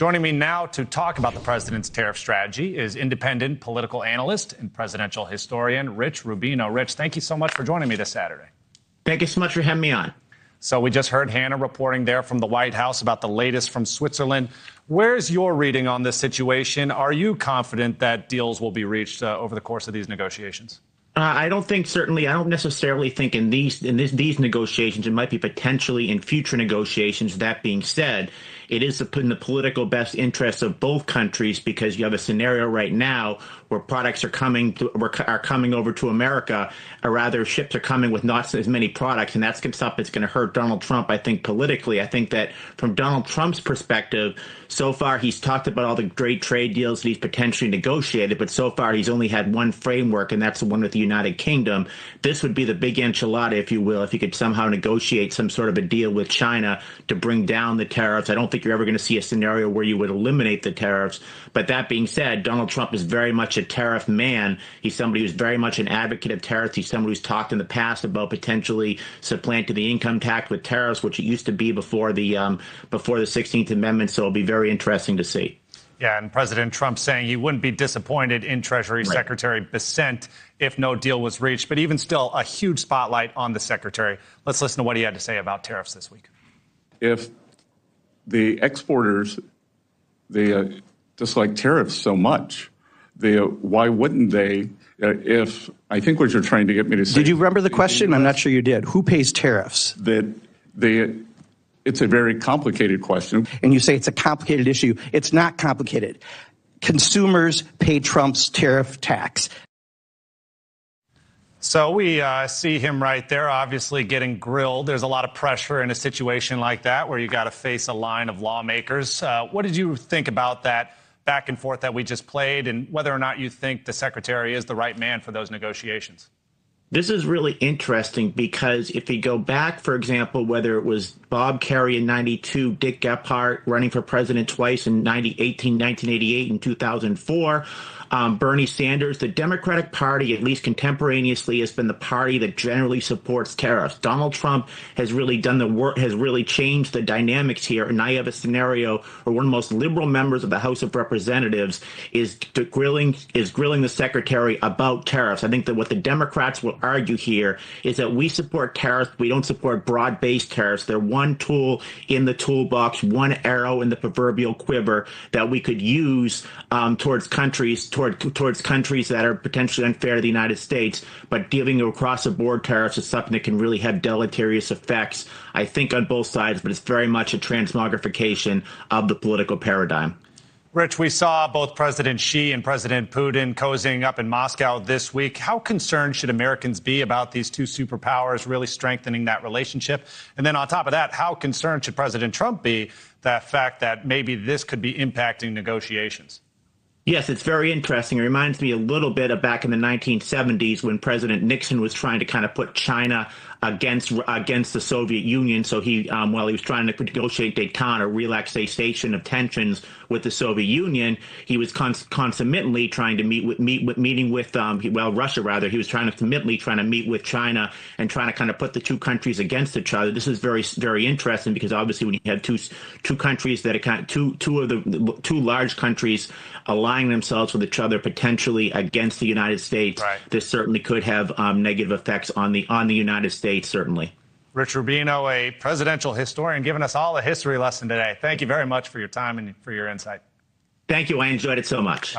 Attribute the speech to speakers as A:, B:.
A: Joining me now to talk about the president's tariff strategy is independent political analyst and presidential historian Rich Rubino. Rich, thank you so much for joining me this Saturday.
B: Thank you so much for having me on.
A: So we just heard Hannah reporting there from the White House about the latest from Switzerland. Where's your reading on this situation? Are you confident that deals will be reached over the course of these negotiations?
B: I don't necessarily think in these negotiations. It might be potentially in future negotiations. That being said, it is in the political best interest of both countries, because you have a scenario right now where products are coming over to America, or rather ships are coming with not as many products, and that's stuff that's going to hurt Donald Trump, I think, politically. I think that from Donald Trump's perspective, so far he's talked about all the great trade deals that he's potentially negotiated, but so far he's only had one framework, and that's the one with the United Kingdom. This would be the big enchilada, if you will, if you could somehow negotiate some sort of a deal with China to bring down the tariffs. I don't think you're ever going to see a scenario where you would eliminate the tariffs. But that being said, Donald Trump is very much a tariff man. He's somebody who's very much an advocate of tariffs. He's somebody who's talked in the past about potentially supplanting the income tax with tariffs, which it used to be before the 16th Amendment. So it'll be very interesting to see.
A: Yeah, and President Trump saying he wouldn't be disappointed in Treasury Secretary Bessent if no deal was reached. But even still, a huge spotlight on the secretary. Let's listen to what he had to say about tariffs this week.
C: If the exporters, they dislike tariffs so much, why wouldn't they? If I think what you're trying to get me to say.
D: Did you remember the question? I'm not sure you did. Who pays tariffs?
C: It's a very complicated question.
D: And you say it's a complicated issue. It's not complicated. Consumers pay Trump's tariff tax.
A: So we see him right there, obviously getting grilled. There's a lot of pressure in a situation like that where you got to face a line of lawmakers. What did you think about that back and forth that we just played, and whether or not you think the secretary is the right man for those negotiations?
B: This is really interesting because if you go back, for example, whether it was Bob Kerrey in 92, Dick Gephardt running for president twice in 1988 and 2004, Bernie Sanders, the Democratic Party, at least contemporaneously, has been the party that generally supports tariffs. Donald Trump has really done the work, has really changed the dynamics here. And now you have a scenario where one of the most liberal members of the House of Representatives is grilling the secretary about tariffs. I think that what the Democrats will argue here is that we support tariffs. We don't support broad-based tariffs. They're one tool in the toolbox, one arrow in the proverbial quiver that we could use towards countries that are potentially unfair to the United States, but dealing across the board tariffs is something that can really have deleterious effects, I think, on both sides, but it's very much a transmogrification of the political paradigm.
A: Rich, we saw both President Xi and President Putin cozying up in Moscow this week. How concerned should Americans be about these two superpowers really strengthening that relationship? And then on top of that, how concerned should President Trump be the fact that maybe this could be impacting negotiations?
B: Yes, it's very interesting. It reminds me a little bit of back in the 1970s when President Nixon was trying to kind of put China against the Soviet Union. So while he was trying to negotiate détente or relaxation of tensions with the Soviet Union, he was consummately trying to Russia rather. He was trying to meet with China and trying to kind of put the two countries against each other. This is very, very interesting because obviously when you have two countries that are kind of two large countries aligning themselves with each other potentially against the United States, this certainly could have negative effects on the United States. Certainly.
A: Rich Rubino, a presidential historian, giving us all a history lesson today. Thank you very much for your time and for your insight.
B: Thank you. I enjoyed it so much.